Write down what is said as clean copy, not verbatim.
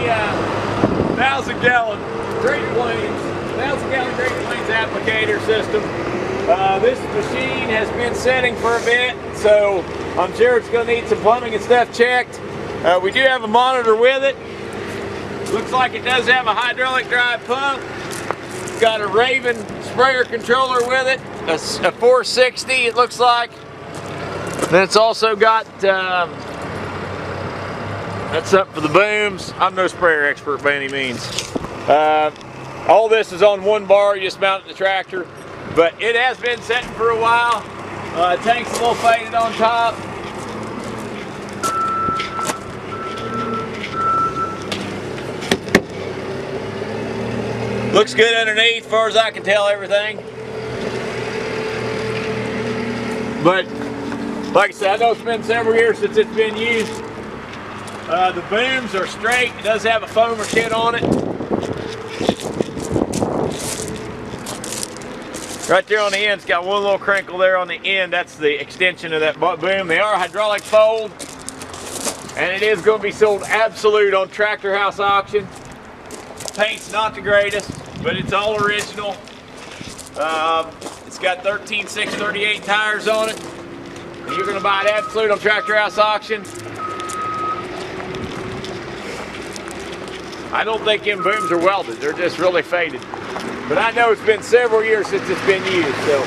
a 1,000-gallon Great Plains, 1,000-gallon Great Plains applicator system. This machine has been setting for a bit, so I'm sure it's going to need some plumbing and stuff checked. We do have a monitor with it. Looks like it does have a hydraulic drive pump. It's got a Raven sprayer controller with it, a 460 it looks like. Then it's also got, that's up for the booms. I'm no sprayer expert by any means. All this is on one bar, you just mount it to the tractor. But it has been setting for a while. Tank's a little faded on top. Looks good underneath, as far as I can tell, everything. But like I said, I know it's been several years since it's been used. The booms are straight. It does have a foamer kit on it. Right there on the end, it's got one little crinkle there on the end. That's the extension of that boom. They are hydraulic fold, and it is going to be sold absolute on Tractor House auction. Paint's not the greatest, but it's all original. It's got 13/6/38 tires on it, and you're going to buy it absolute on Tractor House auction. I don't think them booms are welded. They're just really faded. But I know it's been several years since it's been used, so